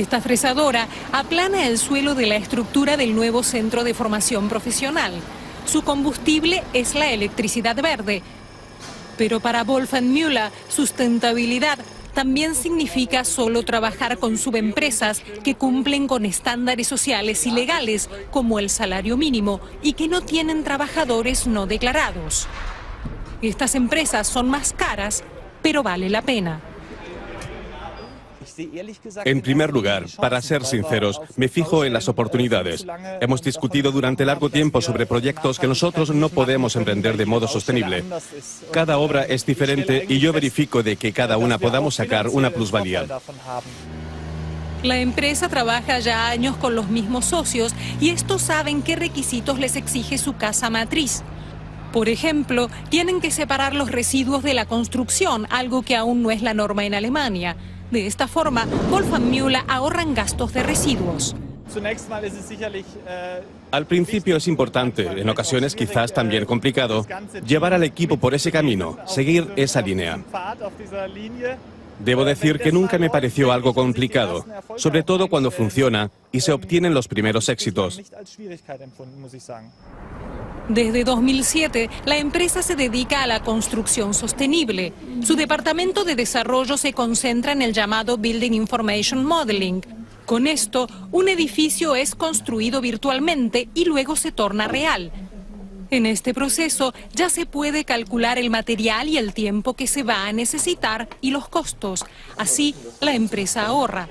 Esta fresadora aplana el suelo de la estructura del nuevo centro de formación profesional. Su combustible es la electricidad verde. Pero para Wolfgang Müller, sustentabilidad también significa solo trabajar con subempresas que cumplen con estándares sociales y legales, como el salario mínimo, y que no tienen trabajadores no declarados. Estas empresas son más caras, pero vale la pena. En primer lugar, para ser sinceros, me fijo en las oportunidades. Hemos discutido durante largo tiempo sobre proyectos que nosotros no podemos emprender de modo sostenible. Cada obra es diferente y yo verifico de que cada una podamos sacar una plusvalía. La empresa trabaja ya años con los mismos socios y estos saben qué requisitos les exige su casa matriz. Por ejemplo, tienen que separar los residuos de la construcción, algo que aún no es la norma en Alemania. De esta forma, Wolfgang Müller ahorran gastos de residuos. Al principio es importante, en ocasiones quizás también complicado, llevar al equipo por ese camino, seguir esa línea. Debo decir que nunca me pareció algo complicado, sobre todo cuando funciona y se obtienen los primeros éxitos. Desde 2007, la empresa se dedica a la construcción sostenible. Su departamento de desarrollo se concentra en el llamado Building Information Modeling. Con esto, un edificio es construido virtualmente y luego se torna real. En este proceso ya se puede calcular el material y el tiempo que se va a necesitar y los costos. Así, la empresa ahorra.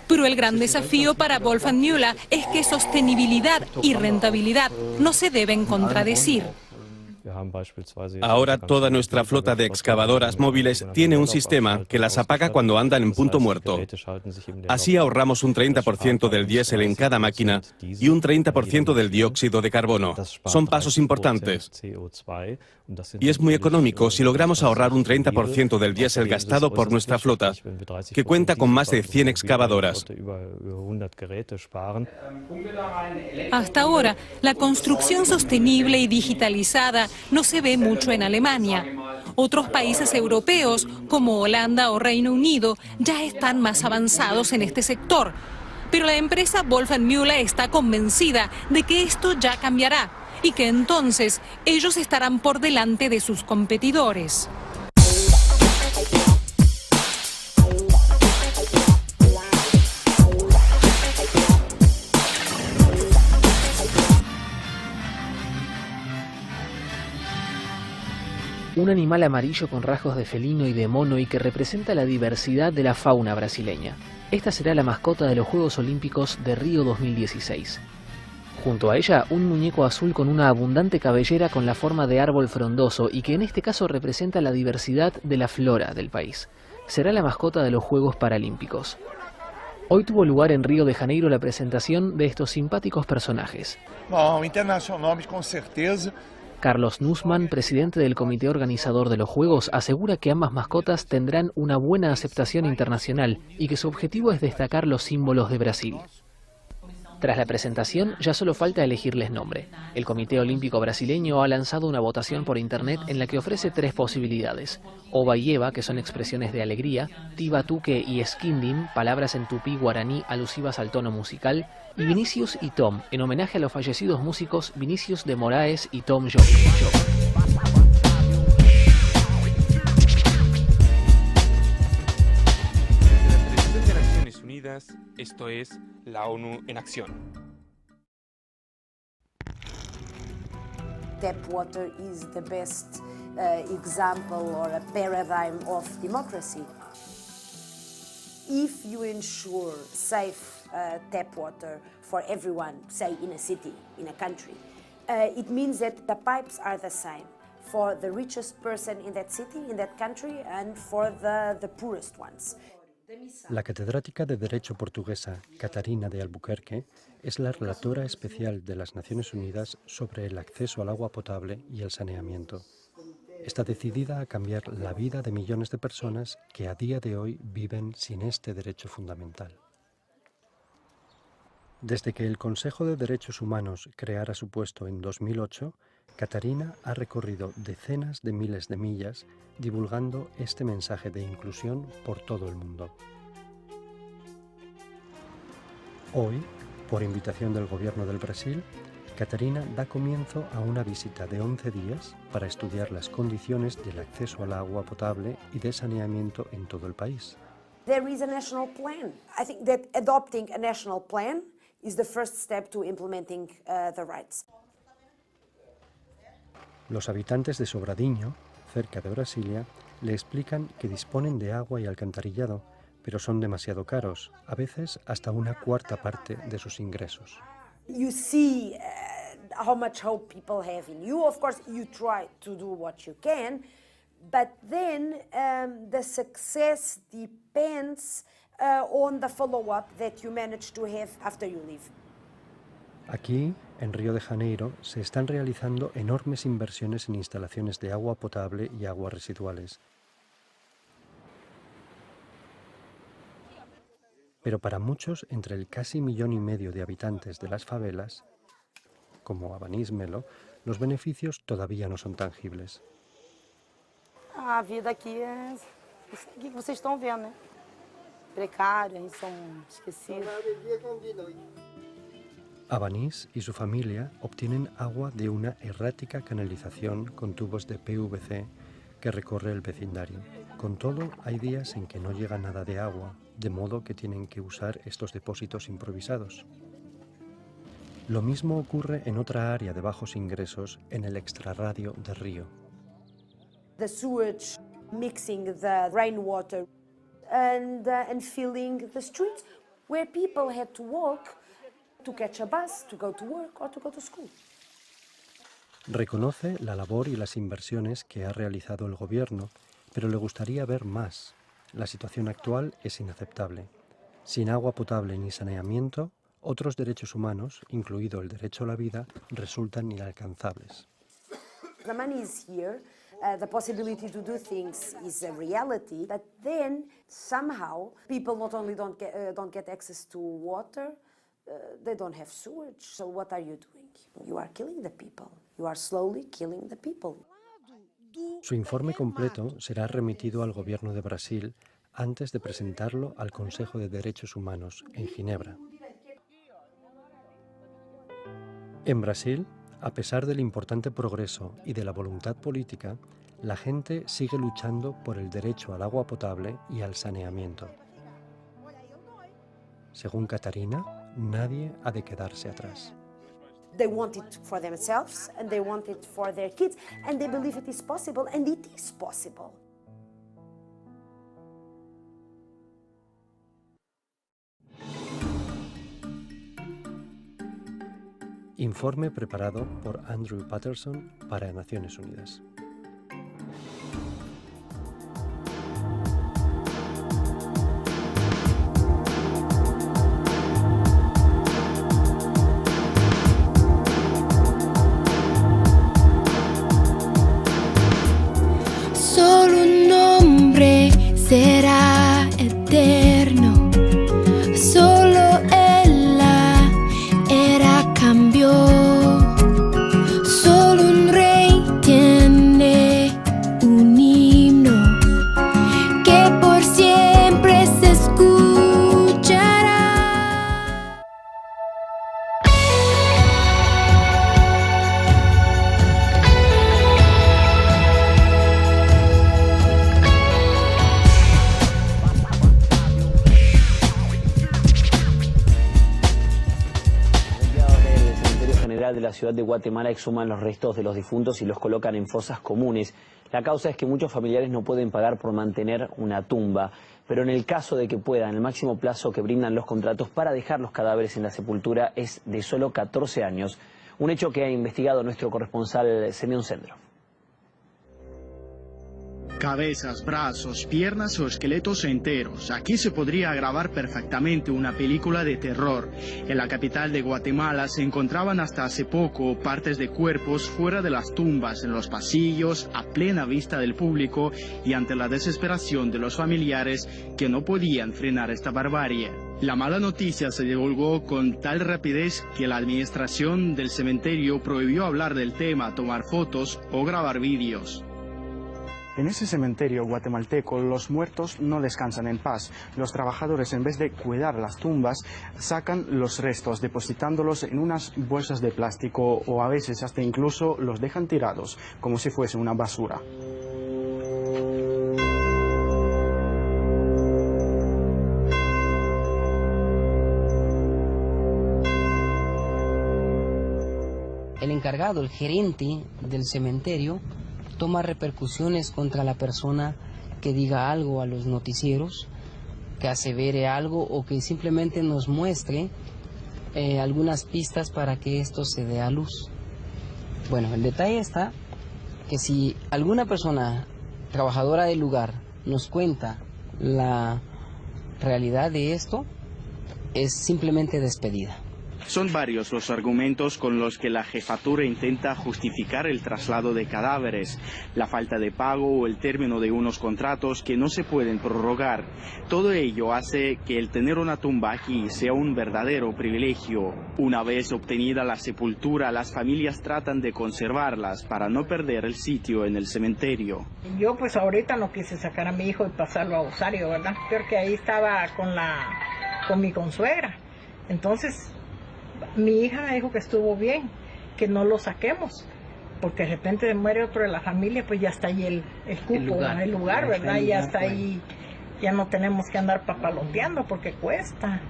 Pero el gran desafío para Wolfgang Müller es que sostenibilidad y rentabilidad no se deben contradecir. Ahora toda nuestra flota de excavadoras móviles tiene un sistema que las apaga cuando andan en punto muerto. Así ahorramos un 30% del diésel en cada máquina y un 30% del dióxido de carbono. Son pasos importantes. Y es muy económico si logramos ahorrar un 30% del diésel gastado por nuestra flota, que cuenta con más de 100 excavadoras. Hasta ahora, la construcción sostenible y digitalizada no se ve mucho en Alemania. Otros países europeos, como Holanda o Reino Unido, ya están más avanzados en este sector. Pero la empresa Wolfgang Müller está convencida de que esto ya cambiará y que entonces ellos estarán por delante de sus competidores. Un animal amarillo con rasgos de felino y de mono y que representa la diversidad de la fauna brasileña. Esta será la mascota de los Juegos Olímpicos de Río 2016. Junto a ella, un muñeco azul con una abundante cabellera con la forma de árbol frondoso y que en este caso representa la diversidad de la flora del país. Será la mascota de los Juegos Paralímpicos. Hoy tuvo lugar en Río de Janeiro la presentación de estos simpáticos personajes. Com certeza. Carlos Nussmann, presidente del comité organizador de los Juegos, asegura que ambas mascotas tendrán una buena aceptación internacional y que su objetivo es destacar los símbolos de Brasil. Tras la presentación, ya solo falta elegirles nombre. El Comité Olímpico Brasileño ha lanzado una votación por internet en la que ofrece 3 posibilidades. Oba y Eva, que son expresiones de alegría, Tiba Tuque y Esquindim, palabras en tupí guaraní alusivas al tono musical, y Vinicius y Tom, en homenaje a los fallecidos músicos Vinicius de Moraes y Tom Jobim. Esto es la ONU en acción. Tap water is the best example or a paradigm of democracy. If you ensure safe tap water for everyone, say in a city, in a country, it means that the pipes are the same for the richest person in that city, in that country, and for the poorest ones. La catedrática de Derecho portuguesa Catarina de Albuquerque es la relatora especial de las Naciones Unidas sobre el acceso al agua potable y el saneamiento. Está decidida a cambiar la vida de millones de personas que a día de hoy viven sin este derecho fundamental. Desde que el Consejo de Derechos Humanos creara su puesto en 2008, Catarina ha recorrido decenas de miles de millas divulgando este mensaje de inclusión por todo el mundo. Hoy, por invitación del gobierno del Brasil, Catarina da comienzo a una visita de 11 días para estudiar las condiciones del acceso al agua potable y de saneamiento en todo el país. There is a national plan. I think that adopting a national plan is the first step to implementing the rights. Los habitantes de Sobradinho, cerca de Brasilia, le explican que disponen de agua y alcantarillado, pero son demasiado caros, a veces hasta una cuarta parte de sus ingresos. You see how much hope people have in you. Of course, you try to do what you can, but then the success depends on the follow-up that you manage to have after you leave. Aquí, en Río de Janeiro, se están realizando enormes inversiones en instalaciones de agua potable y aguas residuales. Pero para muchos, entre el casi 1,5 millones de habitantes de las favelas, como Abanís Melo, los beneficios todavía no son tangibles. A vida aqui é isso aqui que vocês estão vendo, né? Precária, eles são esquecidos. Abanís y su familia obtienen agua de una errática canalización con tubos de PVC que recorre el vecindario. Con todo, hay días en que no llega nada de agua, de modo que tienen que usar estos depósitos improvisados. Lo mismo ocurre en otra área de bajos ingresos, en el extrarradio de Río. The sewage mixing the rainwater and filling the streets where people had to walk to catch a bus, to go to work or to go to school. Reconoce la labor y las inversiones que ha realizado el gobierno, pero le gustaría ver más. La situación actual es inaceptable. Sin agua potable ni saneamiento, otros derechos humanos, incluido el derecho a la vida, resultan inalcanzables. The money is here, the possibility to do things is a reality, but then somehow people not only don't get access to water, they don't have sewage. So what are you doing? You are killing the people. You are slowly killing the people. Su informe completo será remitido al gobierno de Brasil antes de presentarlo al Consejo de Derechos Humanos en Ginebra. En Brasil, a pesar del importante progreso y de la voluntad política, la gente sigue luchando por el derecho al agua potable y al saneamiento. Según Catarina, nadie ha de quedarse atrás. They want it for themselves and they want it for their kids and they believe it is possible and it is possible. Informe preparado por Andrew Patterson para Naciones Unidas. Solo un nombre será eterno. Solo él la era cambió. Solo un rey tiene un himno que por siempre se escuchará. De la ciudad de Guatemala exhuman los restos de los difuntos y los colocan en fosas comunes. La causa es que muchos familiares no pueden pagar por mantener una tumba, pero en el caso de que puedan, el máximo plazo que brindan los contratos para dejar los cadáveres en la sepultura es de solo 14 años, un hecho que ha investigado nuestro corresponsal Simeón Sendro. Cabezas, brazos, piernas o esqueletos enteros. Aquí se podría grabar perfectamente una película de terror. En la capital de Guatemala se encontraban hasta hace poco partes de cuerpos fuera de las tumbas, en los pasillos, a plena vista del público y ante la desesperación de los familiares que no podían frenar esta barbarie. La mala noticia se divulgó con tal rapidez que la administración del cementerio prohibió hablar del tema, tomar fotos o grabar vídeos. En ese cementerio guatemalteco los muertos no descansan en paz. Los trabajadores, en vez de cuidar las tumbas, sacan los restos depositándolos en unas bolsas de plástico o a veces hasta incluso los dejan tirados como si fuese una basura. El encargado, el gerente del cementerio, toma repercusiones contra la persona que diga algo a los noticieros, que asevere algo o que simplemente nos muestre algunas pistas para que esto se dé a luz. Bueno, el detalle está que si alguna persona trabajadora del lugar nos cuenta la realidad de esto, es simplemente despedida. Son varios los argumentos con los que la jefatura intenta justificar el traslado de cadáveres, la falta de pago o el término de unos contratos que no se pueden prorrogar. Todo ello hace que el tener una tumba aquí sea un verdadero privilegio. Una vez obtenida la sepultura, las familias tratan de conservarlas para no perder el sitio en el cementerio. Yo pues ahorita no quise sacar a mi hijo y pasarlo a Osario, ¿verdad? Porque ahí estaba con mi consuegra. Entonces mi hija me dijo que estuvo bien, que no lo saquemos, porque de repente muere otro de la familia, pues ya está ahí el cupo, el lugar, ¿verdad? Y ya está ahí, ya no tenemos que andar papaloteando, porque cuesta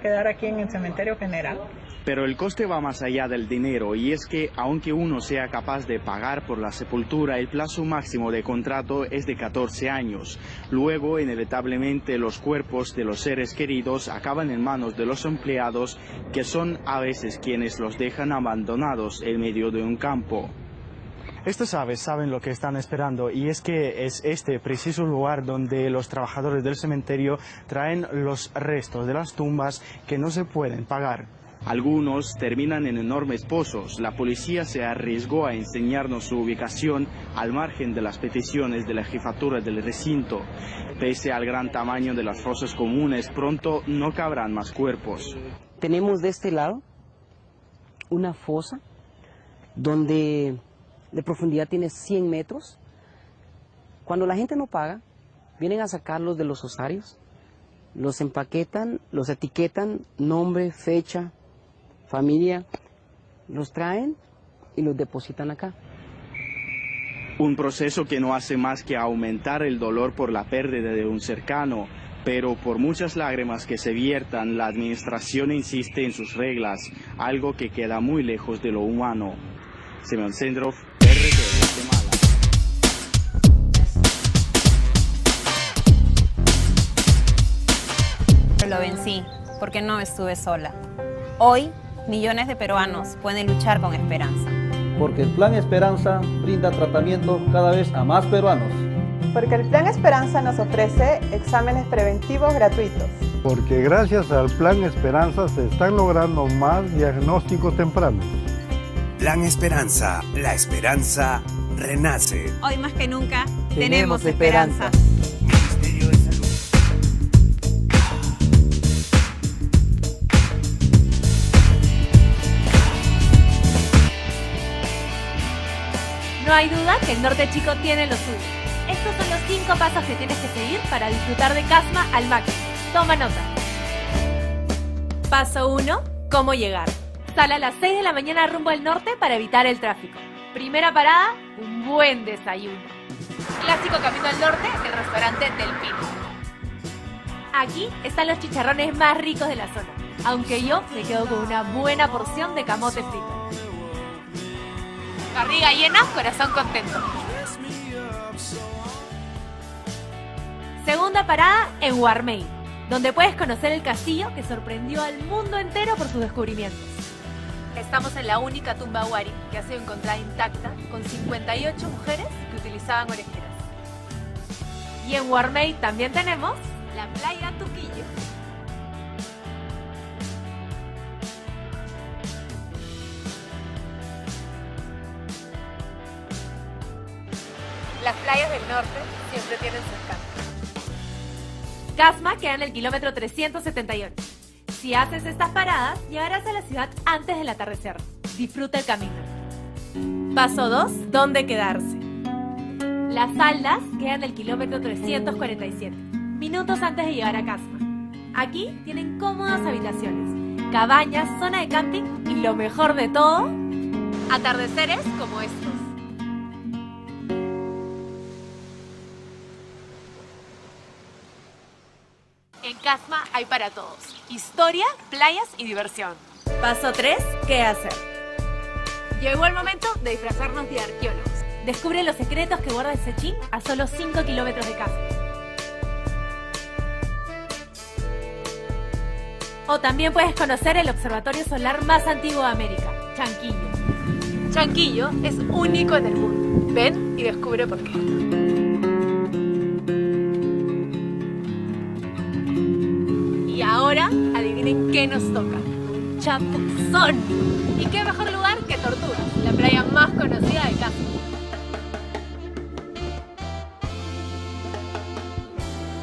quedar aquí en el cementerio general. Pero el coste va más allá del dinero, y es que aunque uno sea capaz de pagar por la sepultura, el plazo máximo de contrato es de 14 años. Luego, inevitablemente, los cuerpos de los seres queridos acaban en manos de los empleados, que son a veces quienes los dejan abandonados en medio de un campo. Estas aves saben lo que están esperando, y es que es este preciso lugar donde los trabajadores del cementerio traen los restos de las tumbas que no se pueden pagar. Algunos terminan en enormes pozos. La policía se arriesgó a enseñarnos su ubicación al margen de las peticiones de la jefatura del recinto. Pese al gran tamaño de las fosas comunes, pronto no cabrán más cuerpos. Tenemos de este lado una fosa donde de profundidad tiene 100 metros. Cuando la gente no paga, vienen a sacarlos de los osarios, los empaquetan, los etiquetan, nombre, fecha, familia, los traen y los depositan acá. Un proceso que no hace más que aumentar el dolor por la pérdida de un cercano, pero por muchas lágrimas que se viertan, la administración insiste en sus reglas, algo que queda muy lejos de lo humano. Semyon Sendrov, RT Guatemala. Lo vencí, porque no estuve sola. Hoy, millones de peruanos pueden luchar con esperanza. Porque el Plan Esperanza brinda tratamiento cada vez a más peruanos. Porque el Plan Esperanza nos ofrece exámenes preventivos gratuitos. Porque gracias al Plan Esperanza se están logrando más diagnósticos tempranos. Plan Esperanza, la esperanza renace. Hoy más que nunca tenemos esperanza. Ministerio de Salud. No hay duda que el norte chico tiene lo suyo. Estos son los 5 pasos que tienes que seguir para disfrutar de Casma al máximo. Toma nota. Paso 1. ¿Cómo llegar? Sale a las 6 de la mañana rumbo al norte para evitar el tráfico. Primera parada, un buen desayuno. Clásico camino al norte, el restaurante Del Pino. Aquí están los chicharrones más ricos de la zona, aunque yo me quedo con una buena porción de camote frito. Barriga llena, corazón contento. Segunda parada en Huarmey, donde puedes conocer el castillo que sorprendió al mundo entero por sus descubrimientos. Estamos en la única tumba Huari que ha sido encontrada intacta, con 58 mujeres que utilizaban orejeras. Y en Huarmey también tenemos la playa Tuquillo. Las playas del norte siempre tienen su encanto. Casma queda en el kilómetro 378. Si haces estas paradas, llegarás a la ciudad antes del atardecer. Disfruta el camino. Paso 2. ¿Dónde quedarse? Las faldas quedan del kilómetro 347, minutos antes de llegar a Casma. Aquí tienen cómodas habitaciones, cabañas, zona de camping y lo mejor de todo, atardeceres como estos. En Casma hay para todos: historia, playas y diversión. Paso 3, ¿qué hacer? Llegó el momento de disfrazarnos de arqueólogos. Descubre los secretos que guarda Sechín a solo 5 kilómetros de Casma. O también puedes conocer el observatorio solar más antiguo de América, Chanquillo. Chanquillo es único en el mundo. Ven y descubre por qué. Y ahora, adivinen qué nos toca. Un chapuzón. ¿Y qué mejor lugar que Tortugas, la playa más conocida de Casma?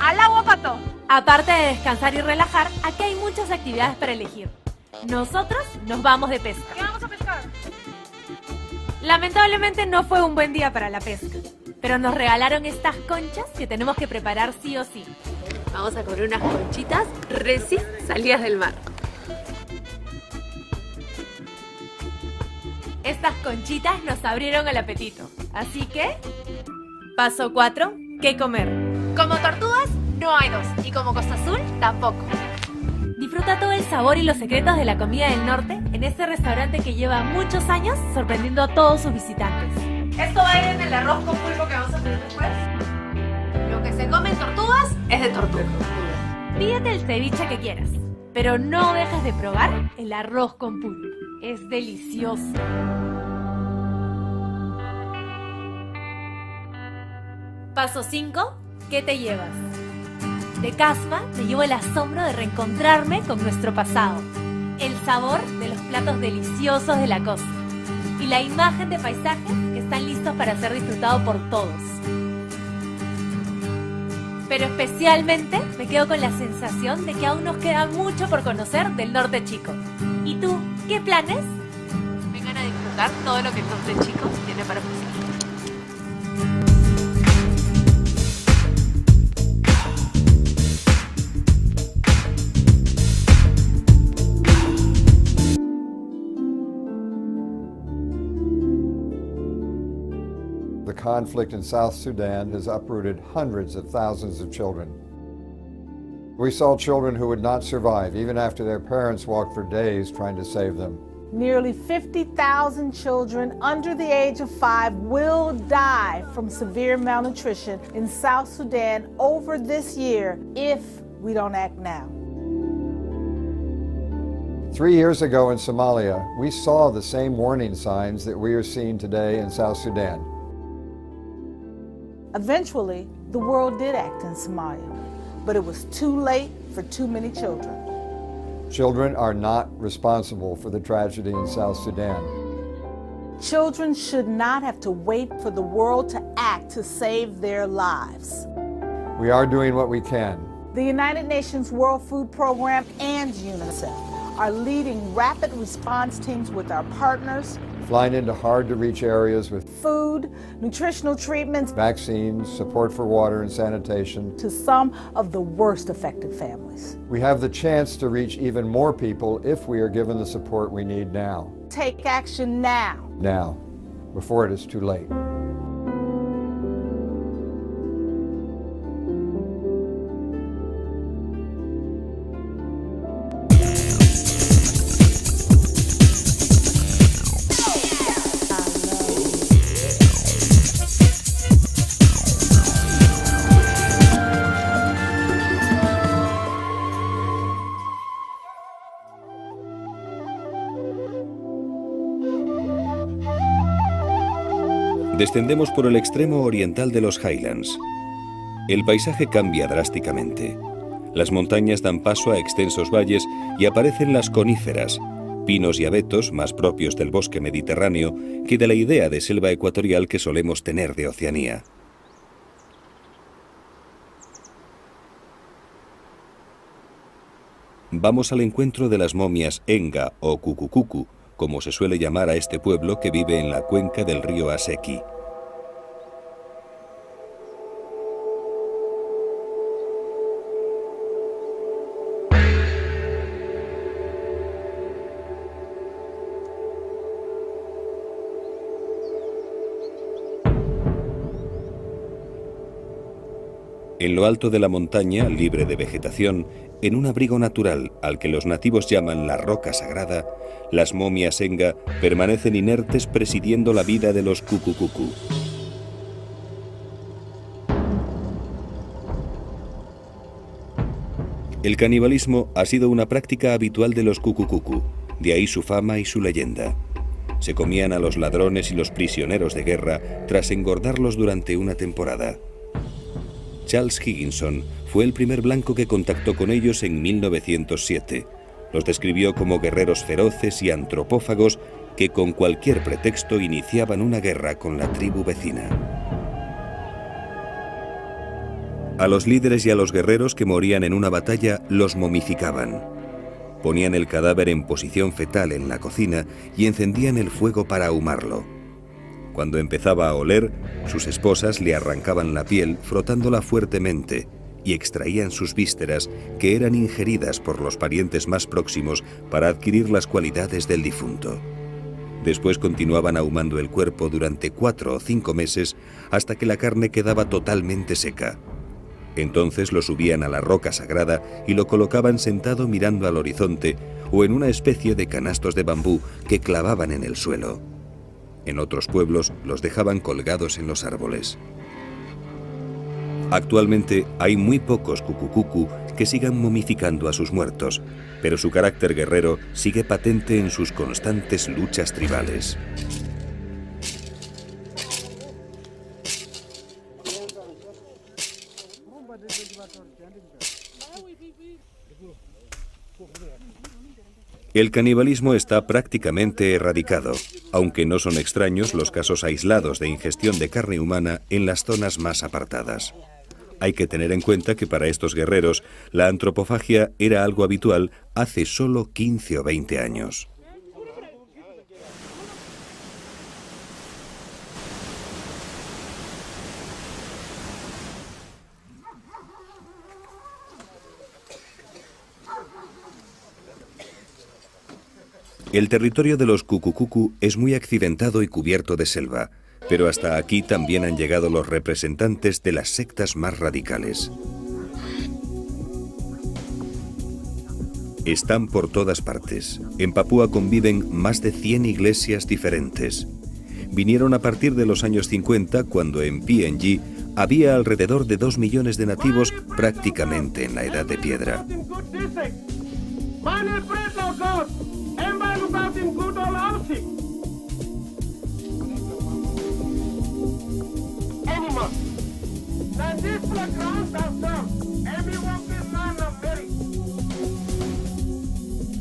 ¡Al agua, pato! Aparte de descansar y relajar, aquí hay muchas actividades para elegir. Nosotros nos vamos de pesca. ¿Qué vamos a pescar? Lamentablemente no fue un buen día para la pesca, pero nos regalaron estas conchas que tenemos que preparar sí o sí. Vamos a comer unas conchitas recién salidas del mar. Estas conchitas nos abrieron el apetito, así que... Paso 4, ¿qué comer? Como tortugas, no hay dos, y como Costa Azul, tampoco. Disfruta todo el sabor y los secretos de la comida del norte en este restaurante que lleva muchos años sorprendiendo a todos sus visitantes. Esto va a ir en el arroz con pulpo que vamos a tener después. Lo que se come en Tortugas es de tortuga. Pídete el ceviche que quieras, pero no dejes de probar el arroz con pulpo. Es delicioso. Paso 5, ¿qué te llevas? De Casma me llevo el asombro de reencontrarme con nuestro pasado, el sabor de los platos deliciosos de la costa y la imagen de paisajes que están listos para ser disfrutados por todos. Pero especialmente me quedo con la sensación de que aún nos queda mucho por conocer del Norte Chico. ¿Y tú, qué planes? Vengan a disfrutar todo lo que el Norte Chico tiene para ofrecer. The conflict in South Sudan has uprooted hundreds of thousands of children. We saw children who would not survive, even after their parents walked for days trying to save them. Nearly 50,000 children under the age of 5 will die from severe malnutrition in South Sudan over this year if we don't act now. 3 years ago in Somalia, we saw the same warning signs that we are seeing today in South Sudan. Eventually, the world did act in Somalia, but it was too late for too many children. Children are not responsible for the tragedy in South Sudan. Children should not have to wait for the world to act to save their lives. We are doing what we can. The United Nations World Food Program and UNICEF are leading rapid response teams with our partners, flying into hard-to-reach areas with food, nutritional treatments, vaccines, support for water and sanitation, to some of the worst affected families. We have the chance to reach even more people if we are given the support we need now. Take action now. Now, before it is too late. Descendemos por el extremo oriental de los Highlands. El paisaje cambia drásticamente. Las montañas dan paso a extensos valles y aparecen las coníferas, pinos y abetos más propios del bosque mediterráneo que de la idea de selva ecuatorial que solemos tener de Oceanía. Vamos al encuentro de las momias Enga o Cucucucu, como se suele llamar a este pueblo que vive en la cuenca del río Aseki. En lo alto de la montaña, libre de vegetación, en un abrigo natural al que los nativos llaman la roca sagrada, las momias Enga permanecen inertes presidiendo la vida de los Cucucucu. El canibalismo ha sido una práctica habitual de los Cucucucu, de ahí su fama y su leyenda. Se comían a los ladrones y los prisioneros de guerra tras engordarlos durante una temporada. Charles Higginson fue el primer blanco que contactó con ellos en 1907. Los describió como guerreros feroces y antropófagos que con cualquier pretexto iniciaban una guerra con la tribu vecina. A los líderes y a los guerreros que morían en una batalla los momificaban. Ponían el cadáver en posición fetal en la cocina y encendían el fuego para ahumarlo. Cuando empezaba a oler, sus esposas le arrancaban la piel frotándola fuertemente y extraían sus vísceras, que eran ingeridas por los parientes más próximos para adquirir las cualidades del difunto. Después continuaban ahumando el cuerpo durante 4 o 5 meses hasta que la carne quedaba totalmente seca. Entonces lo subían a la roca sagrada y lo colocaban sentado mirando al horizonte o en una especie de canastos de bambú que clavaban en el suelo. En otros pueblos los dejaban colgados en los árboles. Actualmente hay muy pocos Cucucucu que sigan momificando a sus muertos, pero su carácter guerrero sigue patente en sus constantes luchas tribales. El canibalismo está prácticamente erradicado, aunque no son extraños los casos aislados de ingestión de carne humana en las zonas más apartadas. Hay que tener en cuenta que para estos guerreros la antropofagia era algo habitual hace solo 15 o 20 años. El territorio de los Cucucucu es muy accidentado y cubierto de selva, pero hasta aquí también han llegado los representantes de las sectas más radicales. Están por todas partes. En Papúa conviven más de 100 iglesias diferentes. Vinieron a partir de los años 50, cuando en PNG había alrededor de 2 millones de nativos prácticamente en la Edad de Piedra.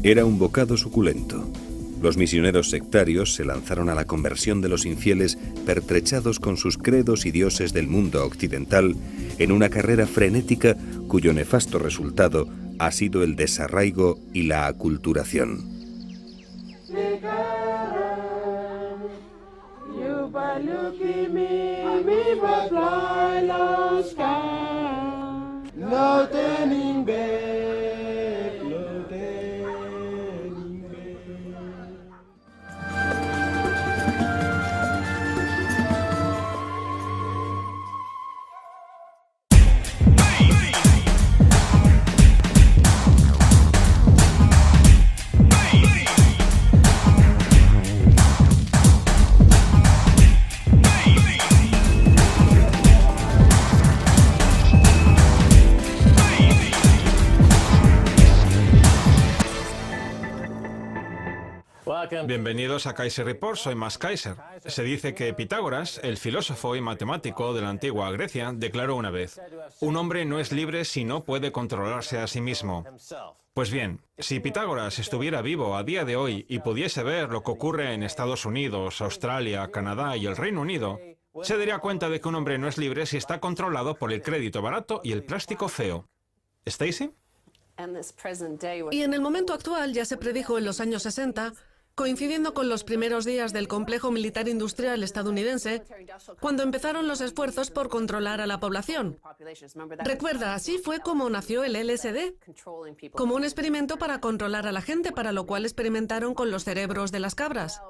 Era un bocado suculento. Los misioneros sectarios se lanzaron a la conversión de los infieles pertrechados con sus credos y dioses del mundo occidental en una carrera frenética cuyo nefasto resultado ha sido el desarraigo y la aculturación. Bienvenidos a Kaiser Report, soy Max Kaiser. Se dice que Pitágoras, el filósofo y matemático de la antigua Grecia, declaró una vez: un hombre no es libre si no puede controlarse a sí mismo. Pues bien, si Pitágoras estuviera vivo a día de hoy y pudiese ver lo que ocurre en Estados Unidos, Australia, Canadá y el Reino Unido, se daría cuenta de que un hombre no es libre si está controlado por el crédito barato y el plástico feo. ¿Stacy? Y en el momento actual ya se predijo en los años 60, coincidiendo con los primeros días del complejo militar industrial estadounidense, cuando empezaron los esfuerzos por controlar a la población. Recuerda, así fue como nació el LSD, como un experimento para controlar a la gente, para lo cual experimentaron con los cerebros de las cabras.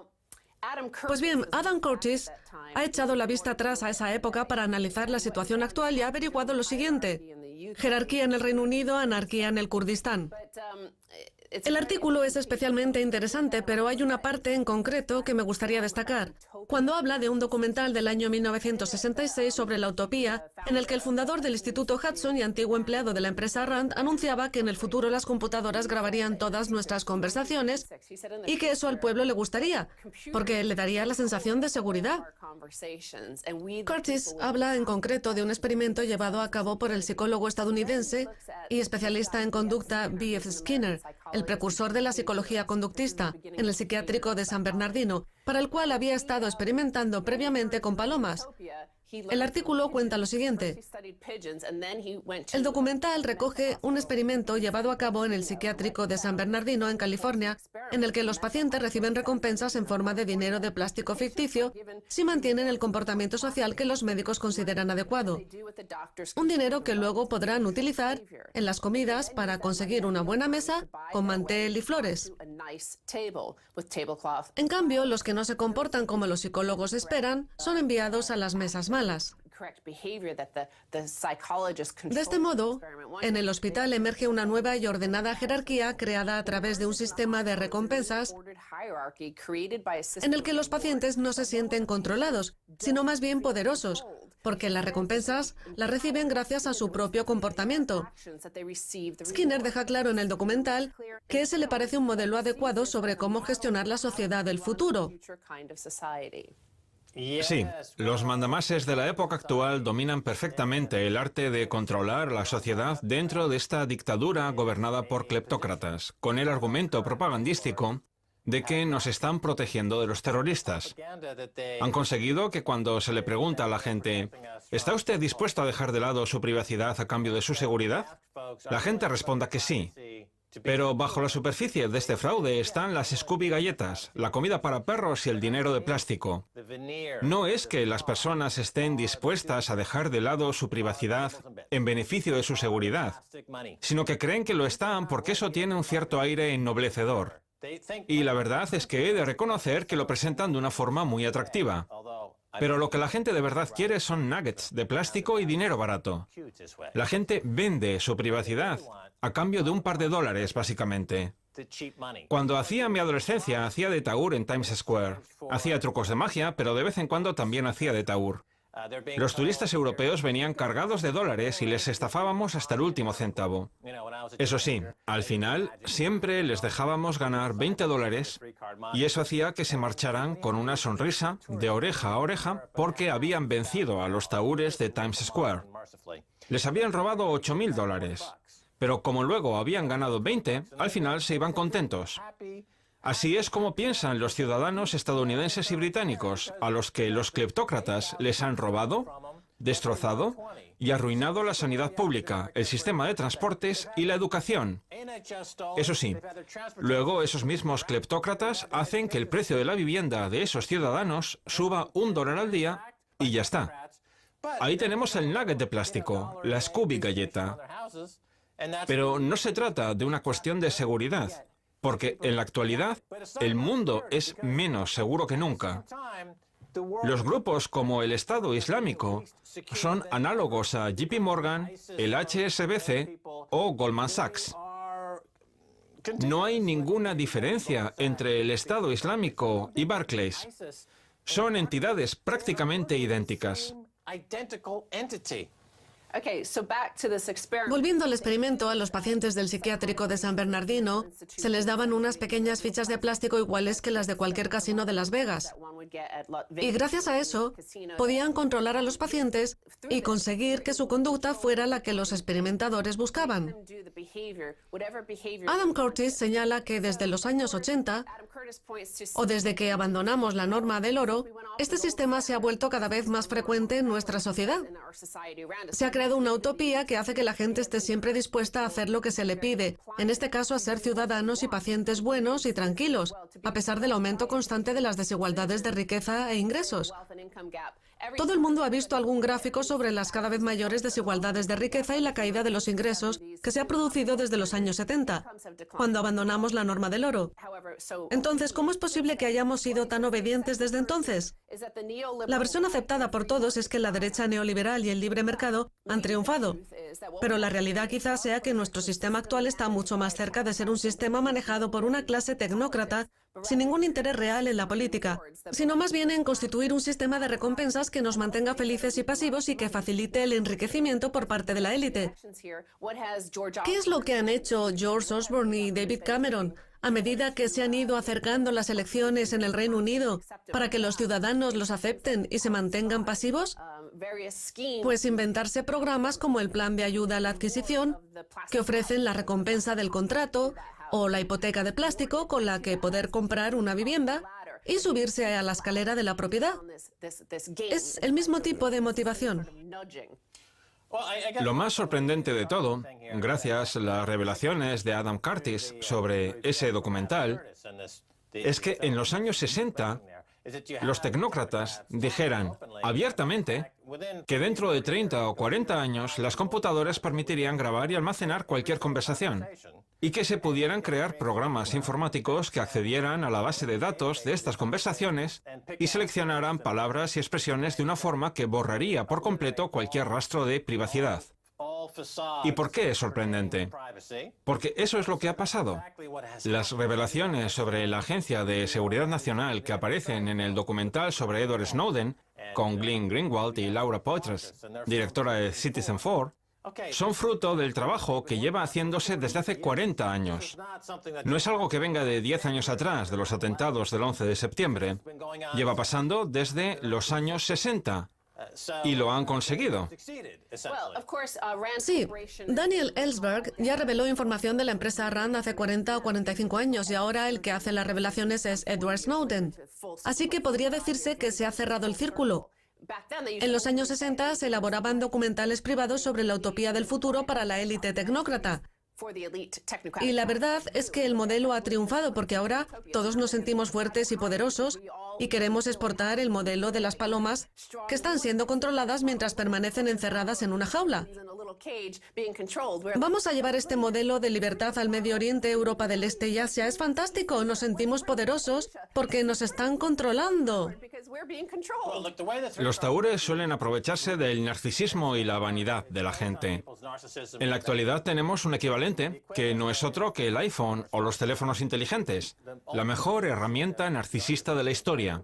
Pues bien, Adam Curtis ha echado la vista atrás a esa época para analizar la situación actual y ha averiguado lo siguiente: jerarquía en el Reino Unido, anarquía en el Kurdistán. El artículo es especialmente interesante, pero hay una parte en concreto que me gustaría destacar. Cuando habla de un documental del año 1966 sobre la utopía, en el que el fundador del Instituto Hudson y antiguo empleado de la empresa Rand anunciaba que en el futuro las computadoras grabarían todas nuestras conversaciones y que eso al pueblo le gustaría, porque le daría la sensación de seguridad. Curtis habla en concreto de un experimento llevado a cabo por el psicólogo estadounidense y especialista en conducta B.F. Skinner, el precursor de la psicología conductista, en el psiquiátrico de San Bernardino, para el cual había estado experimentando previamente con palomas. El artículo cuenta lo siguiente. El documental recoge un experimento llevado a cabo en el psiquiátrico de San Bernardino, en California, en el que los pacientes reciben recompensas en forma de dinero de plástico ficticio si mantienen el comportamiento social que los médicos consideran adecuado. Un dinero que luego podrán utilizar en las comidas para conseguir una buena mesa con mantel y flores. En cambio, los que no se comportan como los psicólogos esperan son enviados a las mesas malas. De este modo, en el hospital emerge una nueva y ordenada jerarquía creada a través de un sistema de recompensas en el que los pacientes no se sienten controlados, sino más bien poderosos, porque las recompensas las reciben gracias a su propio comportamiento. Skinner deja claro en el documental que ese le parece un modelo adecuado sobre cómo gestionar la sociedad del futuro. Sí, los mandamases de la época actual dominan perfectamente el arte de controlar la sociedad dentro de esta dictadura gobernada por cleptócratas, con el argumento propagandístico de que nos están protegiendo de los terroristas. Han conseguido que cuando se le pregunta a la gente, ¿está usted dispuesto a dejar de lado su privacidad a cambio de su seguridad? La gente responda que sí. Pero bajo la superficie de este fraude están las Scooby galletas, la comida para perros y el dinero de plástico. No es que las personas estén dispuestas a dejar de lado su privacidad en beneficio de su seguridad, sino que creen que lo están porque eso tiene un cierto aire ennoblecedor. Y la verdad es que he de reconocer que lo presentan de una forma muy atractiva. Pero lo que la gente de verdad quiere son nuggets de plástico y dinero barato. La gente vende su privacidad a cambio de un par de dólares, básicamente. Cuando hacía mi adolescencia, hacía de tahúr en Times Square. Hacía trucos de magia, pero de vez en cuando también hacía de tahúr. Los turistas europeos venían cargados de dólares y les estafábamos hasta el último centavo. Eso sí, al final siempre les dejábamos ganar 20 dólares y eso hacía que se marcharan con una sonrisa de oreja a oreja porque habían vencido a los tahúres de Times Square. Les habían robado 8.000 dólares, pero como luego habían ganado 20, al final se iban contentos. Así es como piensan los ciudadanos estadounidenses y británicos, a los que los cleptócratas les han robado, destrozado y arruinado la sanidad pública, el sistema de transportes y la educación. Eso sí, luego esos mismos cleptócratas hacen que el precio de la vivienda de esos ciudadanos suba $1 al día y ya está. Ahí tenemos el nugget de plástico, la Scooby galleta. Pero no se trata de una cuestión de seguridad. Porque en la actualidad el mundo es menos seguro que nunca. Los grupos como el Estado Islámico son análogos a JP Morgan, el HSBC o Goldman Sachs. No hay ninguna diferencia entre el Estado Islámico y Barclays. Son entidades prácticamente idénticas. Volviendo al experimento, a los pacientes del psiquiátrico de San Bernardino se les daban unas pequeñas fichas de plástico iguales que las de cualquier casino de Las Vegas. Y gracias a eso, podían controlar a los pacientes y conseguir que su conducta fuera la que los experimentadores buscaban. Adam Curtis señala que desde los años 80, o desde que abandonamos la norma del oro, este sistema se ha vuelto cada vez más frecuente en nuestra sociedad. Se ha creado una utopía que hace que la gente esté siempre dispuesta a hacer lo que se le pide, en este caso a ser ciudadanos y pacientes buenos y tranquilos, a pesar del aumento constante de las desigualdades de riqueza e ingresos. Todo el mundo ha visto algún gráfico sobre las cada vez mayores desigualdades de riqueza y la caída de los ingresos que se ha producido desde los años 70, cuando abandonamos la norma del oro. Entonces, ¿cómo es posible que hayamos sido tan obedientes desde entonces? La versión aceptada por todos es que la derecha neoliberal y el libre mercado han triunfado, pero la realidad quizás sea que nuestro sistema actual está mucho más cerca de ser un sistema manejado por una clase tecnócrata sin ningún interés real en la política, sino más bien en constituir un sistema de recompensas que nos mantenga felices y pasivos y que facilite el enriquecimiento por parte de la élite. ¿Qué es lo que han hecho George Osborne y David Cameron a medida que se han ido acercando las elecciones en el Reino Unido para que los ciudadanos los acepten y se mantengan pasivos? Pues inventarse programas como el Plan de Ayuda a la Adquisición, que ofrecen la recompensa del contrato, o la hipoteca de plástico con la que poder comprar una vivienda y subirse a la escalera de la propiedad. Es el mismo tipo de motivación. Lo más sorprendente de todo, gracias a las revelaciones de Adam Curtis sobre ese documental, es que en los años 60 los tecnócratas dijeran abiertamente que dentro de 30 o 40 años las computadoras permitirían grabar y almacenar cualquier conversación y que se pudieran crear programas informáticos que accedieran a la base de datos de estas conversaciones y seleccionaran palabras y expresiones de una forma que borraría por completo cualquier rastro de privacidad. ¿Y por qué es sorprendente? Porque eso es lo que ha pasado. Las revelaciones sobre la Agencia de Seguridad Nacional que aparecen en el documental sobre Edward Snowden, con Glenn Greenwald y Laura Poitras, directora de Citizenfour, son fruto del trabajo que lleva haciéndose desde hace 40 años. No es algo que venga de 10 años atrás, de los atentados del 11 de septiembre. Lleva pasando desde los años 60. Y lo han conseguido. Sí, Daniel Ellsberg ya reveló información de la empresa RAND hace 40 o 45 años y ahora el que hace las revelaciones es Edward Snowden. Así que podría decirse que se ha cerrado el círculo. En los años 60 se elaboraban documentales privados sobre la utopía del futuro para la élite tecnócrata. Y la verdad es que el modelo ha triunfado porque ahora todos nos sentimos fuertes y poderosos y queremos exportar el modelo de las palomas que están siendo controladas mientras permanecen encerradas en una jaula. Vamos a llevar este modelo de libertad al Medio Oriente, Europa del Este y Asia. Es fantástico, nos sentimos poderosos porque nos están controlando. Los tahúres suelen aprovecharse del narcisismo y la vanidad de la gente. En la actualidad tenemos un equivalente que no es otro que el iPhone o los teléfonos inteligentes, la mejor herramienta narcisista de la historia.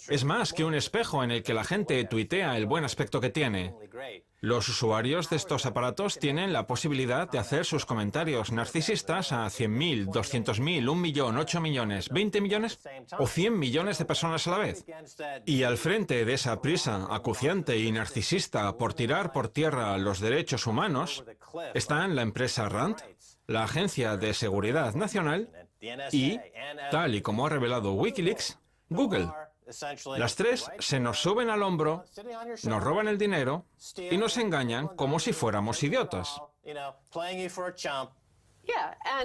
Es más que un espejo en el que la gente tuitea el buen aspecto que tiene. Los usuarios de estos aparatos tienen la posibilidad de hacer sus comentarios narcisistas a 100.000, 200.000, 1 millón, 8 millones, 20 millones o 100 millones de personas a la vez. Y al frente de esa prisa acuciante y narcisista por tirar por tierra los derechos humanos están la empresa RAND, la Agencia de Seguridad Nacional y, tal y como ha revelado Wikileaks, Google. Las tres se nos suben al hombro, nos roban el dinero y nos engañan como si fuéramos idiotas.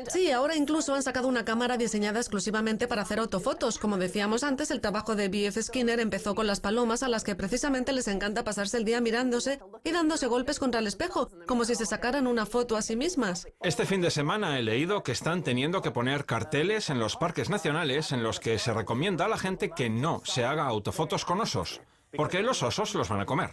Sí, ahora incluso han sacado una cámara diseñada exclusivamente para hacer autofotos. Como decíamos antes, el trabajo de B.F. Skinner empezó con las palomas, a las que precisamente les encanta pasarse el día mirándose y dándose golpes contra el espejo, como si se sacaran una foto a sí mismas. Este fin de semana he leído que están teniendo que poner carteles en los parques nacionales en los que se recomienda a la gente que no se haga autofotos con osos, porque los osos los van a comer.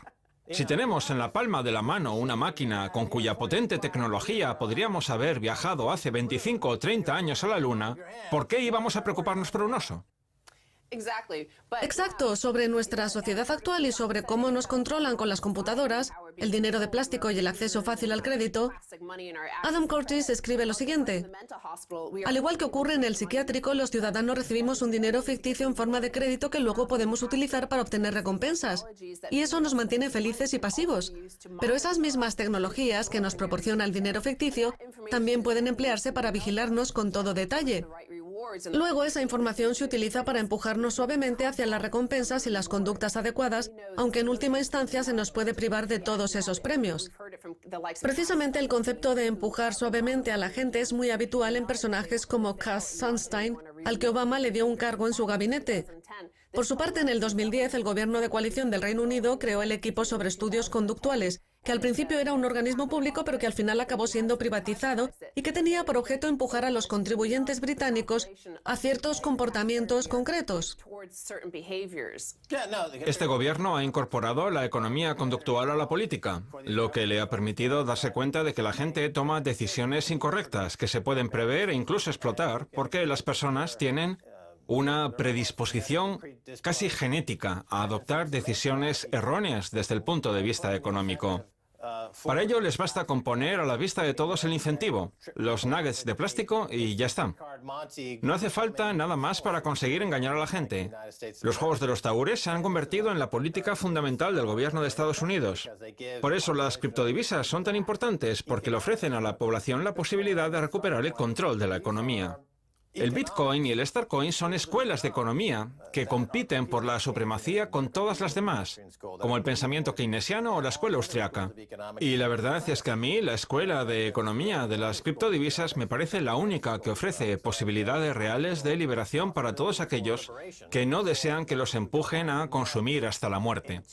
Si tenemos en la palma de la mano una máquina con cuya potente tecnología podríamos haber viajado hace 25 o 30 años a la Luna, ¿por qué íbamos a preocuparnos por un oso? Exacto, sobre nuestra sociedad actual y sobre cómo nos controlan con las computadoras, el dinero de plástico y el acceso fácil al crédito, Adam Curtis escribe lo siguiente: al igual que ocurre en el psiquiátrico, los ciudadanos recibimos un dinero ficticio en forma de crédito que luego podemos utilizar para obtener recompensas, y eso nos mantiene felices y pasivos. Pero esas mismas tecnologías que nos proporciona el dinero ficticio también pueden emplearse para vigilarnos con todo detalle. Luego esa información se utiliza para empujarnos suavemente hacia las recompensas y las conductas adecuadas, aunque en última instancia se nos puede privar de todos esos premios. Precisamente el concepto de empujar suavemente a la gente es muy habitual en personajes como Cass Sunstein, al que Obama le dio un cargo en su gabinete. Por su parte, en el 2010, el gobierno de coalición del Reino Unido creó el Equipo sobre Estudios Conductuales, que al principio era un organismo público, pero que al final acabó siendo privatizado y que tenía por objeto empujar a los contribuyentes británicos a ciertos comportamientos concretos. Este gobierno ha incorporado la economía conductual a la política, lo que le ha permitido darse cuenta de que la gente toma decisiones incorrectas, que se pueden prever e incluso explotar, porque las personas tienen una predisposición casi genética a adoptar decisiones erróneas desde el punto de vista económico. Para ello les basta con poner a la vista de todos el incentivo, los nuggets de plástico y ya está. No hace falta nada más para conseguir engañar a la gente. Los juegos de los tahúres se han convertido en la política fundamental del gobierno de Estados Unidos. Por eso las criptodivisas son tan importantes, porque le ofrecen a la población la posibilidad de recuperar el control de la economía. El Bitcoin y el Starcoin son escuelas de economía que compiten por la supremacía con todas las demás, como el pensamiento keynesiano o la escuela austriaca. Y la verdad es que a mí la escuela de economía de las criptodivisas me parece la única que ofrece posibilidades reales de liberación para todos aquellos que no desean que los empujen a consumir hasta la muerte.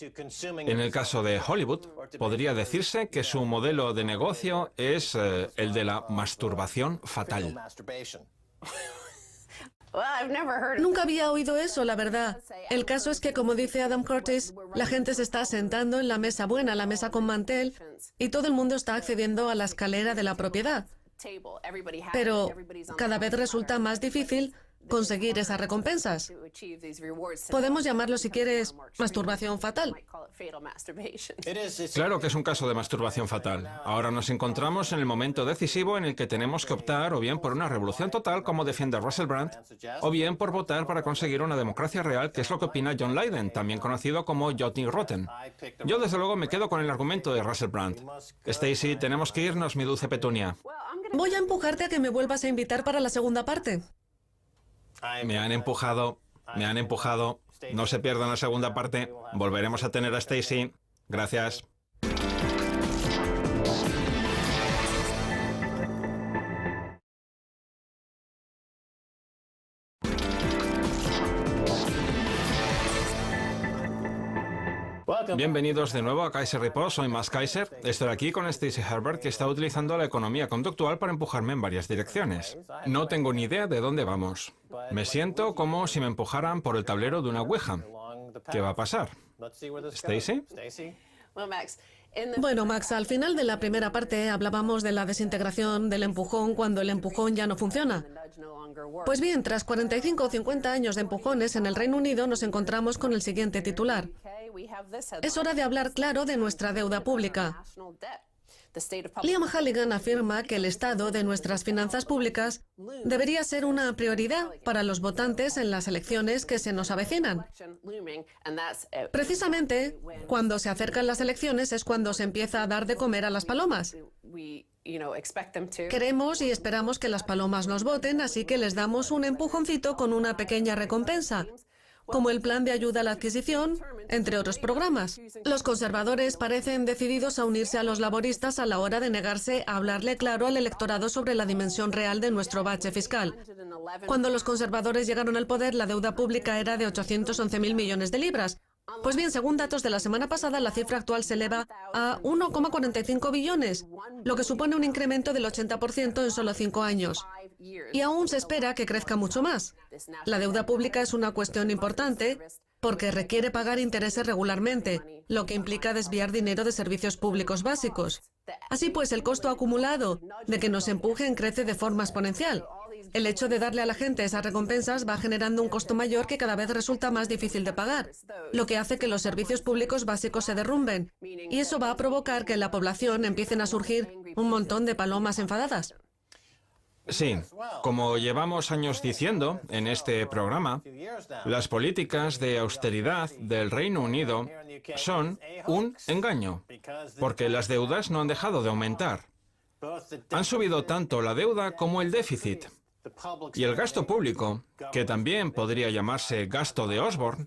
En el caso de Hollywood, podría decirse que su modelo de negocio es el de la masturbación fatal. Nunca había oído eso, la verdad. El caso es que, como dice Adam Curtis, la gente se está sentando en la mesa buena, la mesa con mantel, y todo el mundo está accediendo a la escalera de la propiedad. Pero cada vez resulta más difícil conseguir esas recompensas. Podemos llamarlo, si quieres, masturbación fatal. Claro que es un caso de masturbación fatal. Ahora nos encontramos en el momento decisivo en el que tenemos que optar o bien por una revolución total, como defiende Russell Brand, o bien por votar para conseguir una democracia real, que es lo que opina John Lydon, también conocido como Jotny Rotten. Yo, desde luego, me quedo con el argumento de Russell Brand. Stacy, tenemos que irnos, mi dulce petunia. Voy a empujarte a que me vuelvas a invitar para la segunda parte. Me han empujado. No se pierdan la segunda parte. Volveremos a tener a Stacy. Gracias. Bienvenidos de nuevo a Kaiser Report, soy Max Kaiser. Estoy aquí con Stacy Herbert, que está utilizando la economía conductual para empujarme en varias direcciones. No tengo ni idea de dónde vamos. Me siento como si me empujaran por el tablero de una ouija. ¿Qué va a pasar? ¿Stacy? Bueno, Max, al final de la primera parte hablábamos de la desintegración del empujón cuando el empujón ya no funciona. Pues bien, tras 45 o 50 años de empujones en el Reino Unido, nos encontramos con el siguiente titular. Es hora de hablar claro de nuestra deuda pública. Liam Halligan afirma que el estado de nuestras finanzas públicas debería ser una prioridad para los votantes en las elecciones que se nos avecinan. Precisamente, cuando se acercan las elecciones es cuando se empieza a dar de comer a las palomas. Queremos y esperamos que las palomas nos voten, así que les damos un empujoncito con una pequeña recompensa, como el plan de ayuda a la adquisición, entre otros programas. Los conservadores parecen decididos a unirse a los laboristas a la hora de negarse a hablarle claro al electorado sobre la dimensión real de nuestro bache fiscal. Cuando los conservadores llegaron al poder, la deuda pública era de 811.000 millones de libras. Pues bien, según datos de la semana pasada, la cifra actual se eleva a 1,45 billones, lo que supone un incremento del 80% en solo 5 años. Y aún se espera que crezca mucho más. La deuda pública es una cuestión importante porque requiere pagar intereses regularmente, lo que implica desviar dinero de servicios públicos básicos. Así pues, el costo acumulado de que nos empujen crece de forma exponencial. El hecho de darle a la gente esas recompensas va generando un costo mayor que cada vez resulta más difícil de pagar, lo que hace que los servicios públicos básicos se derrumben. Y eso va a provocar que en la población empiecen a surgir un montón de palomas enfadadas. Sí, como llevamos años diciendo en este programa, las políticas de austeridad del Reino Unido son un engaño, porque las deudas no han dejado de aumentar. Han subido tanto la deuda como el déficit. Y el gasto público, que también podría llamarse gasto de Osborne,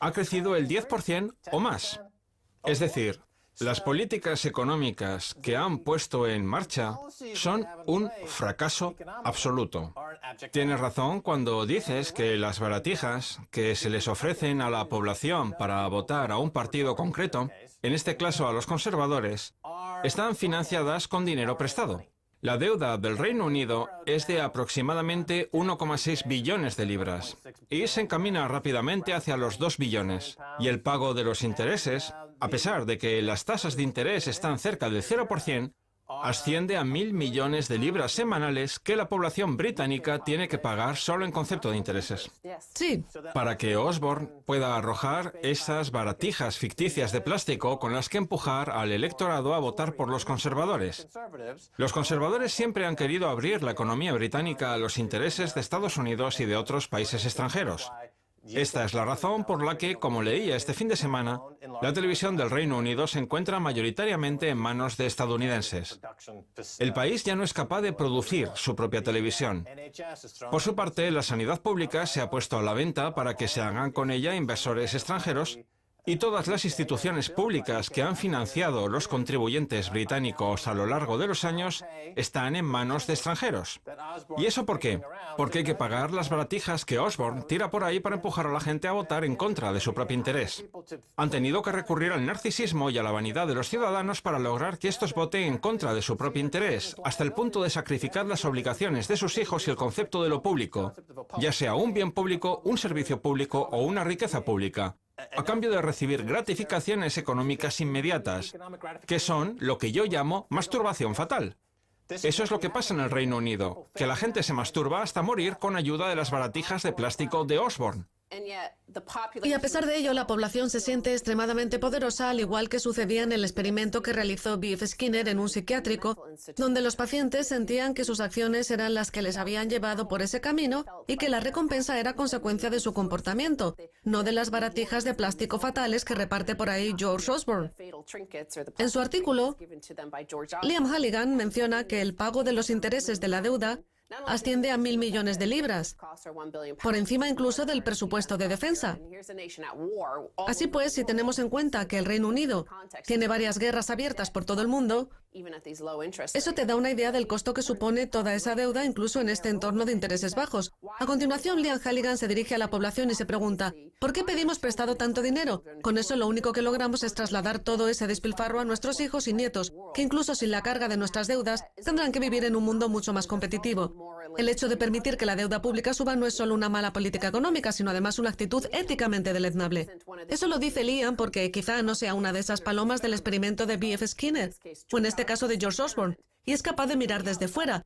ha crecido el 10% o más. Es decir, las políticas económicas que han puesto en marcha son un fracaso absoluto. Tienes razón cuando dices que las baratijas que se les ofrecen a la población para votar a un partido concreto, en este caso a los conservadores, están financiadas con dinero prestado. La deuda del Reino Unido es de aproximadamente 1,6 billones de libras y se encamina rápidamente hacia los 2 billones. Y el pago de los intereses, a pesar de que las tasas de interés están cerca del 0%, asciende a 1.000 millones de libras semanales que la población británica tiene que pagar solo en concepto de intereses. Sí. Para que Osborne pueda arrojar esas baratijas ficticias de plástico con las que empujar al electorado a votar por los conservadores. Los conservadores siempre han querido abrir la economía británica a los intereses de Estados Unidos y de otros países extranjeros. Esta es la razón por la que, como leía este fin de semana, la televisión del Reino Unido se encuentra mayoritariamente en manos de estadounidenses. El país ya no es capaz de producir su propia televisión. Por su parte, la sanidad pública se ha puesto a la venta para que se hagan con ella inversores extranjeros, y todas las instituciones públicas que han financiado los contribuyentes británicos a lo largo de los años están en manos de extranjeros. ¿Y eso por qué? Porque hay que pagar las baratijas que Osborne tira por ahí para empujar a la gente a votar en contra de su propio interés. Han tenido que recurrir al narcisismo y a la vanidad de los ciudadanos para lograr que estos voten en contra de su propio interés, hasta el punto de sacrificar las obligaciones de sus hijos y el concepto de lo público, ya sea un bien público, un servicio público o una riqueza pública, a cambio de recibir gratificaciones económicas inmediatas, que son lo que yo llamo masturbación fatal. Eso es lo que pasa en el Reino Unido, que la gente se masturba hasta morir con ayuda de las baratijas de plástico de Osborne. Y a pesar de ello, la población se siente extremadamente poderosa, al igual que sucedía en el experimento que realizó B.F. Skinner en un psiquiátrico, donde los pacientes sentían que sus acciones eran las que les habían llevado por ese camino y que la recompensa era consecuencia de su comportamiento, no de las baratijas de plástico fatales que reparte por ahí George Osborne. En su artículo, Liam Halligan menciona que el pago de los intereses de la deuda asciende a 1.000 millones de libras, por encima incluso del presupuesto de defensa. Así pues, si tenemos en cuenta que el Reino Unido tiene varias guerras abiertas por todo el mundo, eso te da una idea del costo que supone toda esa deuda, incluso en este entorno de intereses bajos. A continuación, Liam Halligan se dirige a la población y se pregunta, ¿por qué pedimos prestado tanto dinero? Con eso lo único que logramos es trasladar todo ese despilfarro a nuestros hijos y nietos, que incluso sin la carga de nuestras deudas, tendrán que vivir en un mundo mucho más competitivo. El hecho de permitir que la deuda pública suba no es solo una mala política económica, sino además una actitud éticamente deleznable. Eso lo dice Liam porque quizá no sea una de esas palomas del experimento de B.F. Skinner, o en este caso de George Osborne, y es capaz de mirar desde fuera.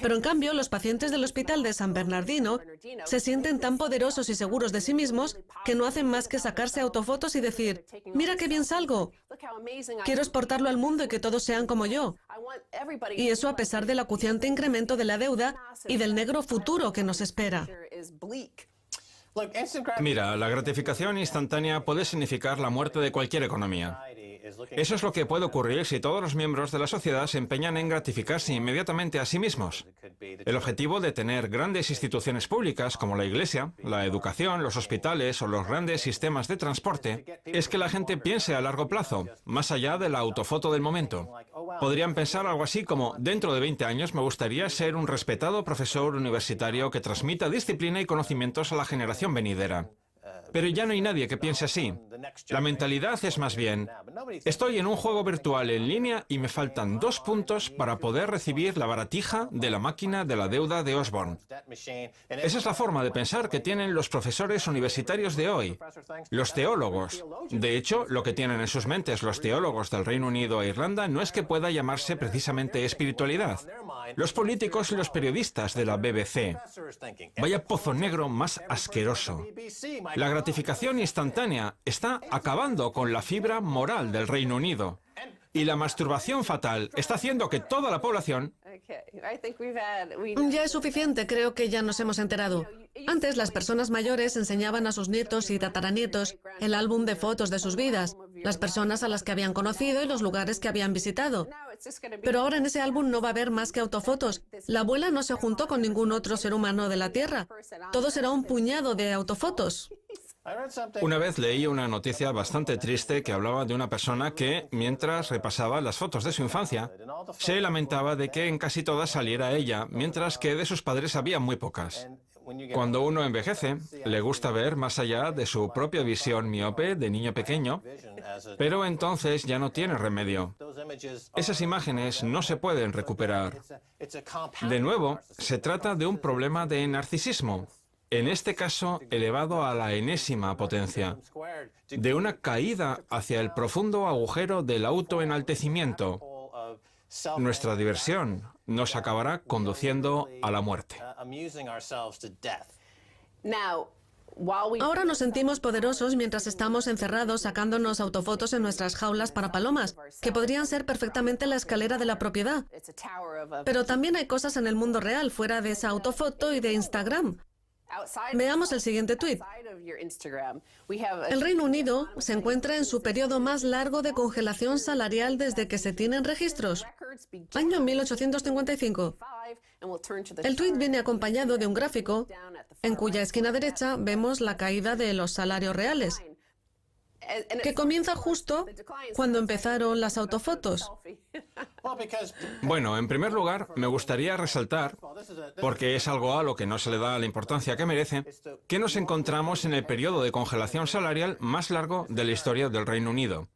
Pero en cambio, los pacientes del hospital de San Bernardino se sienten tan poderosos y seguros de sí mismos que no hacen más que sacarse autofotos y decir, mira qué bien salgo, quiero exportarlo al mundo y que todos sean como yo. Y eso a pesar del acuciante incremento de la deuda y del negro futuro que nos espera. Mira, la gratificación instantánea puede significar la muerte de cualquier economía. Eso es lo que puede ocurrir si todos los miembros de la sociedad se empeñan en gratificarse inmediatamente a sí mismos. El objetivo de tener grandes instituciones públicas como la iglesia, la educación, los hospitales o los grandes sistemas de transporte es que la gente piense a largo plazo, más allá de la autofoto del momento. Podrían pensar algo así como, dentro de 20 años me gustaría ser un respetado profesor universitario que transmita disciplina y conocimientos a la generación venidera. Pero ya no hay nadie que piense así. La mentalidad es más bien, estoy en un juego virtual en línea y me faltan 2 puntos para poder recibir la baratija de la máquina de la deuda de Osborne. Esa es la forma de pensar que tienen los profesores universitarios de hoy, los teólogos. De hecho, lo que tienen en sus mentes los teólogos del Reino Unido e Irlanda no es que pueda llamarse precisamente espiritualidad. Los políticos y los periodistas de la BBC. Vaya pozo negro más asqueroso. La gratificación instantánea está acabando con la fibra moral del Reino Unido. Y la masturbación fatal está haciendo que toda la población... Ya es suficiente, creo que ya nos hemos enterado. Antes, las personas mayores enseñaban a sus nietos y tataranietos el álbum de fotos de sus vidas, las personas a las que habían conocido y los lugares que habían visitado. Pero ahora en ese álbum no va a haber más que autofotos. La abuela no se juntó con ningún otro ser humano de la Tierra. Todo será un puñado de autofotos. Una vez leí una noticia bastante triste que hablaba de una persona que, mientras repasaba las fotos de su infancia, se lamentaba de que en casi todas saliera ella, mientras que de sus padres había muy pocas. Cuando uno envejece, le gusta ver más allá de su propia visión miope de niño pequeño, pero entonces ya no tiene remedio. Esas imágenes no se pueden recuperar. De nuevo, se trata de un problema de narcisismo, en este caso elevado a la enésima potencia, de una caída hacia el profundo agujero del autoenaltecimiento. Nuestra diversión nos acabará conduciendo a la muerte. Ahora nos sentimos poderosos mientras estamos encerrados sacándonos autofotos en nuestras jaulas para palomas, que podrían ser perfectamente la escalera de la propiedad. Pero también hay cosas en el mundo real, fuera de esa autofoto y de Instagram. Veamos el siguiente tuit. El Reino Unido se encuentra en su periodo más largo de congelación salarial desde que se tienen registros. Año 1855. El tuit viene acompañado de un gráfico en cuya esquina derecha vemos la caída de los salarios reales, que comienza justo cuando empezaron las autofotos. Bueno, en primer lugar, me gustaría resaltar, porque es algo a lo que no se le da la importancia que merece, que nos encontramos en el periodo de congelación salarial más largo de la historia del Reino Unido.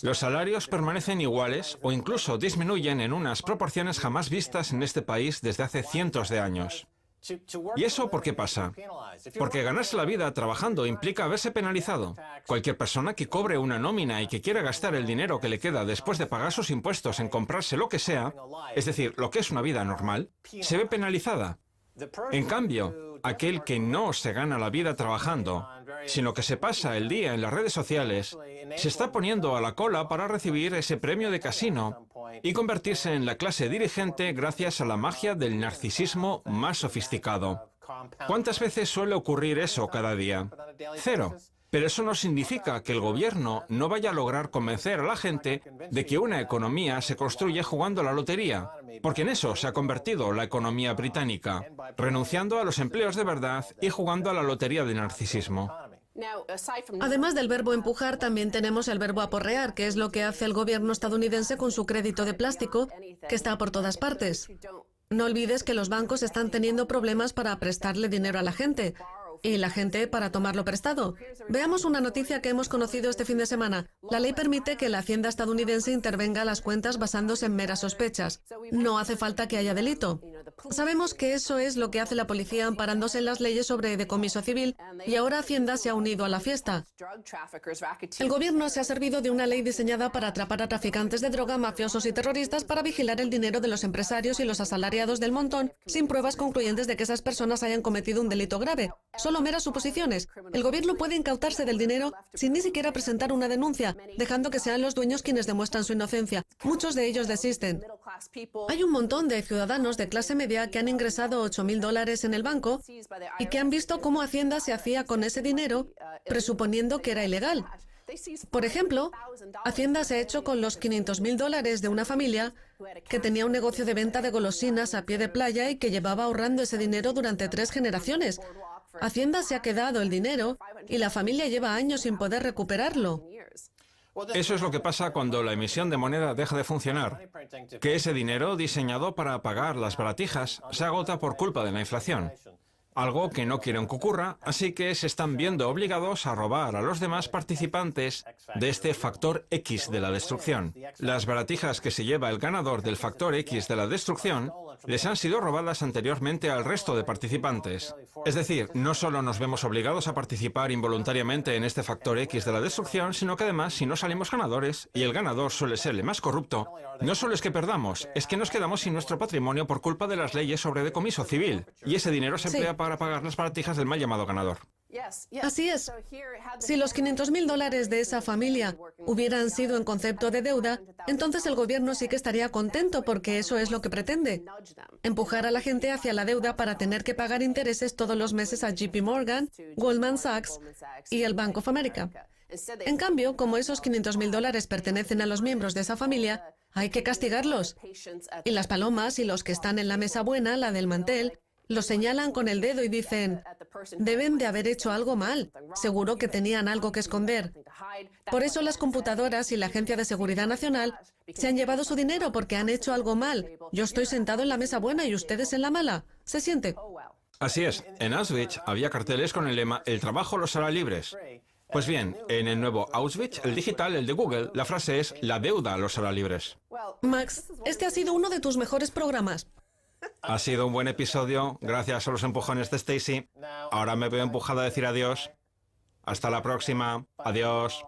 Los salarios permanecen iguales o incluso disminuyen en unas proporciones jamás vistas en este país desde hace cientos de años. ¿Y eso por qué pasa? Porque ganarse la vida trabajando implica verse penalizado. Cualquier persona que cobre una nómina y que quiera gastar el dinero que le queda después de pagar sus impuestos en comprarse lo que sea, es decir, lo que es una vida normal, se ve penalizada. En cambio, aquel que no se gana la vida trabajando, sino que se pasa el día en las redes sociales, se está poniendo a la cola para recibir ese premio de casino y convertirse en la clase dirigente gracias a la magia del narcisismo más sofisticado. ¿Cuántas veces suele ocurrir eso cada día? 0. Pero eso no significa que el gobierno no vaya a lograr convencer a la gente de que una economía se construye jugando a la lotería, porque en eso se ha convertido la economía británica, renunciando a los empleos de verdad y jugando a la lotería de narcisismo. Además del verbo empujar, también tenemos el verbo aporrear, que es lo que hace el gobierno estadounidense con su crédito de plástico, que está por todas partes. No olvides que los bancos están teniendo problemas para prestarle dinero a la gente, y la gente para tomarlo prestado. Veamos una noticia que hemos conocido este fin de semana. La ley permite que la Hacienda estadounidense intervenga las cuentas basándose en meras sospechas. No hace falta que haya delito. Sabemos que eso es lo que hace la policía amparándose en las leyes sobre decomiso civil, y ahora Hacienda se ha unido a la fiesta. El gobierno se ha servido de una ley diseñada para atrapar a traficantes de droga, mafiosos y terroristas para vigilar el dinero de los empresarios y los asalariados del montón, sin pruebas concluyentes de que esas personas hayan cometido un delito grave. Solo meras suposiciones. El gobierno puede incautarse del dinero sin ni siquiera presentar una denuncia, dejando que sean los dueños quienes demuestran su inocencia. Muchos de ellos desisten. Hay un montón de ciudadanos de clase media que han ingresado $8.000 en el banco y que han visto cómo Hacienda se hacía con ese dinero, presuponiendo que era ilegal. Por ejemplo, Hacienda se ha hecho con los $500.000 de una familia que tenía un negocio de venta de golosinas a pie de playa y que llevaba ahorrando ese dinero durante 3 generaciones. Hacienda se ha quedado el dinero y la familia lleva años sin poder recuperarlo. Eso es lo que pasa cuando la emisión de moneda deja de funcionar, que ese dinero diseñado para pagar las baratijas se agota por culpa de la inflación. Algo que no quieren que ocurra, así que se están viendo obligados a robar a los demás participantes de este factor X de la destrucción. Las baratijas que se lleva el ganador del factor X de la destrucción les han sido robadas anteriormente al resto de participantes. Es decir, no solo nos vemos obligados a participar involuntariamente en este factor X de la destrucción, sino que además, si no salimos ganadores, y el ganador suele ser el más corrupto, no solo es que perdamos, es que nos quedamos sin nuestro patrimonio por culpa de las leyes sobre decomiso civil, y ese dinero se emplea para pagar las baratijas del mal llamado ganador. Así es. Si los $500.000 de esa familia hubieran sido en concepto de deuda, entonces el gobierno sí que estaría contento porque eso es lo que pretende. Empujar a la gente hacia la deuda para tener que pagar intereses todos los meses a JP Morgan, Goldman Sachs y el Bank of America. En cambio, como esos $500.000 pertenecen a los miembros de esa familia, Hay que castigarlos. Y las palomas y los que están en la mesa buena, la del mantel, los señalan con el dedo y dicen, deben de haber hecho algo mal, seguro que tenían algo que esconder. Por eso las computadoras y la Agencia de Seguridad Nacional se han llevado su dinero porque han hecho algo mal. Yo estoy sentado en la mesa buena y ustedes en la mala. ¿Se siente? Así es, en Auschwitz había carteles con el lema «El trabajo los hará libres». Pues bien, en el nuevo Auschwitz, el digital, el de Google, la frase es «La deuda los hará libres». Max, este ha sido uno de tus mejores programas. Ha sido un buen episodio, gracias a los empujones de Stacy. Ahora me veo empujada a decir adiós. Hasta la próxima. Adiós.